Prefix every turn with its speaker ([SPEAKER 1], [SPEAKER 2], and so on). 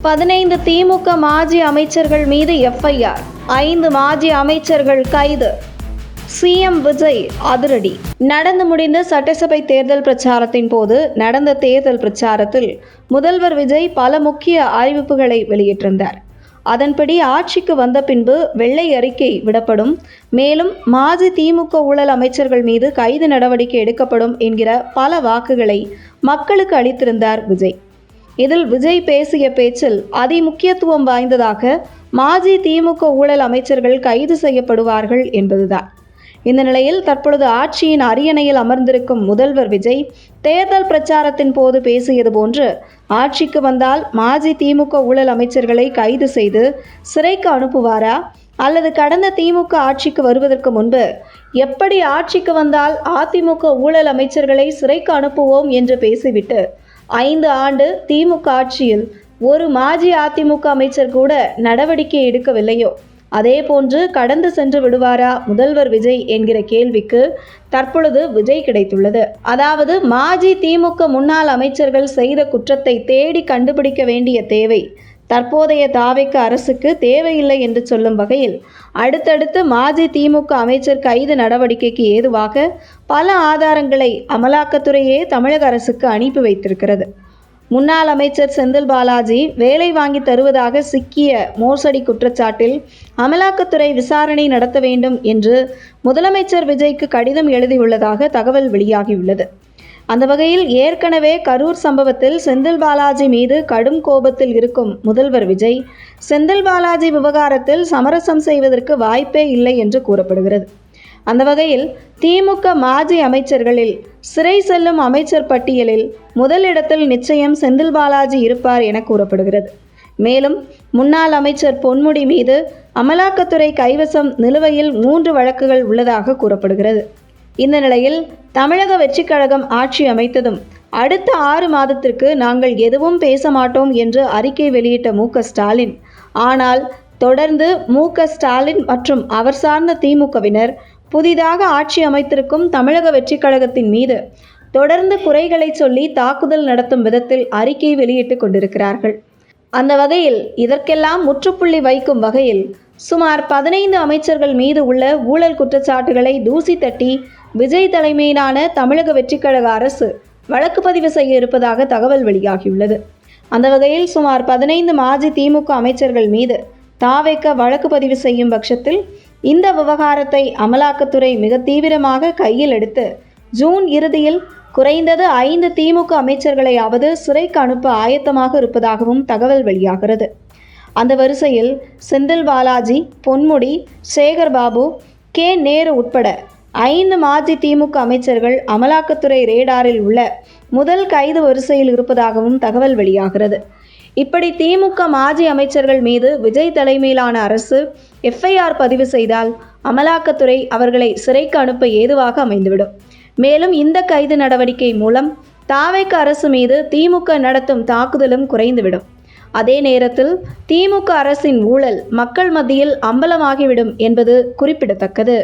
[SPEAKER 1] 15 திமுக மாஜி அமைச்சர்கள் மீது எஃப்ஐஆர். 5 மாஜி அமைச்சர்கள் கைது. சிஎம் விஜய் அதிரடி. நடந்து முடிந்த சட்டசபை தேர்தல் பிரச்சாரத்தின் போது நடந்த தேர்தல் பிரச்சாரத்தில் முதல்வர் விஜய் பல முக்கிய அறிவிப்புகளை வெளியிட்டிருந்தார். அதன்படி ஆட்சிக்கு வந்த பின்பு வெள்ளை அறிக்கை விடப்படும், மேலும் மாஜி திமுக ஊழல் அமைச்சர்கள் மீது கைது நடவடிக்கை எடுக்கப்படும் என்கிற பல வாக்குகளை மக்களுக்கு அளித்திருந்தார் விஜய். இதில் விஜய் பேசிய பேச்சில் அதிமுக்கியத்துவம் வாய்ந்ததாக மாஜி திமுக ஊழல் அமைச்சர்கள் கைது செய்யப்படுவார்கள் என்பதுதான். இந்த நிலையில் தற்பொழுது ஆட்சியின் அரியணையில் அமர்ந்திருக்கும் முதல்வர் விஜய் தேர்தல் பிரச்சாரத்தின் போது பேசியது போன்று ஆட்சிக்கு வந்தால் மாஜி திமுக ஊழல் அமைச்சர்களை கைது செய்து சிறைக்கு அனுப்புவாரா, அல்லது கடந்த திமுக ஆட்சிக்கு வருவதற்கு முன்பு எப்படி ஆட்சிக்கு வந்தால் அதிமுக ஊழல் அமைச்சர்களை சிறைக்கு அனுப்புவோம் என்று பேசிவிட்டு 5 ஆண்டு திமுக ஆட்சியில் ஒரு மாஜி அதிமுக அமைச்சர் கூட நடவடிக்கை எடுக்கவில்லையோ, அதே போன்று கடந்து சென்று விடுவாரா முதல்வர் விஜய் என்கிற கேள்விக்கு தற்பொழுது விஜய் கிடைத்துள்ளது. அதாவது மாஜி திமுக முன்னாள் அமைச்சர்கள் செய்த குற்றத்தை தேடி கண்டுபிடிக்க வேண்டிய தேவை தற்போதைய தாவேக அரசுக்கு தேவையில்லை என்று சொல்லும் வகையில் அடுத்தடுத்து மாஜி திமுக அமைச்சர் கைது நடவடிக்கைக்கு ஏதுவாக பல ஆதாரங்களை அமலாக்கத்துறையே தமிழக அரசுக்கு அனுப்பி வைத்திருக்கிறது. முன்னாள் அமைச்சர் செந்தில் பாலாஜி வேலை வாங்கி தருவதாக சிக்கிய மோசடி குற்றச்சாட்டில் அமலாக்கத்துறை விசாரணை நடத்த வேண்டும் என்று முதலமைச்சர் விஜய்க்கு கடிதம் எழுதியுள்ளதாக தகவல் வெளியாகியுள்ளது. அந்த வகையில் ஏற்கனவே கரூர் சம்பவத்தில் செந்தில் பாலாஜி மீது கடும் கோபத்தில் இருக்கும் முதல்வர் விஜய் செந்தில் பாலாஜி விவகாரத்தில் சமரசம் செய்வதற்கு வாய்ப்பே இல்லை என்று கூறப்படுகிறது. அந்த வகையில் திமுக மாஜி அமைச்சர்களில் சிறை செல்லும் அமைச்சர் பட்டியலில் முதலிடத்தில் நிச்சயம் செந்தில் பாலாஜி இருப்பார் என கூறப்படுகிறது. மேலும் முன்னாள் அமைச்சர் பொன்முடி மீது அமலாக்கத்துறை கைவசம் நிலுவையில் 3 வழக்குகள் உள்ளதாக கூறப்படுகிறது. இந்த நிலையில் தமிழக வெற்றிக் கழகம் ஆட்சி அமைத்ததும் அடுத்த 6 மாதத்திற்கு நாங்கள் எதுவும் பேச மாட்டோம் என்று அறிக்கை வெளியிட்ட மு.க. ஸ்டாலின், ஆனால் தொடர்ந்து மு.க. ஸ்டாலின் மற்றும் அவர் சார்ந்த திமுகவினர் புதிதாக ஆட்சி அமைத்திருக்கும் தமிழக வெற்றிக் கழகத்தின் மீது தொடர்ந்து குறைகளை சொல்லி தாக்குதல் நடத்தும் விதத்தில் அறிக்கை வெளியிட்டு கொண்டிருக்கிறார்கள். அந்த வகையில் இதற்கெல்லாம் முற்றுப்புள்ளி வைக்கும் வகையில் சுமார் 15 அமைச்சர்கள் மீது உள்ள ஊழல் குற்றச்சாட்டுகளை தூசி தட்டி விஜய் தலைமையிலான தமிழக வெற்றிக் கழக அரசு வழக்கு பதிவு செய்ய இருப்பதாக தகவல் வெளியாகியுள்ளது. அந்த வகையில் சுமார் 15 மாஜி திமுக அமைச்சர்கள் மீது தாவேக வழக்கு பதிவு செய்யும் பட்சத்தில் இந்த விவகாரத்தை அமலாக்கத்துறை மிக தீவிரமாக கையில் எடுத்து ஜூன் இறுதியில் குறைந்தது 5 திமுக அமைச்சர்களையாவது சிறைக்கு அனுப்ப ஆயத்தமாக இருப்பதாகவும் தகவல் வெளியாகிறது. அந்த வரிசையில் செந்தில் பாலாஜி, பொன்முடி, சேகர் பாபு, கே. நேரு உட்பட 5 மாஜி திமுக அமைச்சர்கள் அமலாக்கத்துறை ரேடாரில் உள்ள முதல் கைது வரிசையில் இருப்பதாகவும் தகவல் வெளியாகிறது. இப்படி திமுக மாஜி அமைச்சர்கள் மீது விஜய் தலைமையிலான அரசு எஃப்ஐஆர் பதிவு செய்தால் அமலாக்கத்துறை அவர்களை சிறைக்கு அனுப்ப ஏதுவாக அமைந்துவிடும். மேலும் இந்த கைது நடவடிக்கை மூலம் தாவேக அரசு மீது திமுக நடத்தும் தாக்குதலும் குறைந்துவிடும். அதே நேரத்தில் திமுக அரசின் ஊழல் மக்கள் மத்தியில் அம்பலமாகிவிடும் என்பது குறிப்பிடத்தக்கது.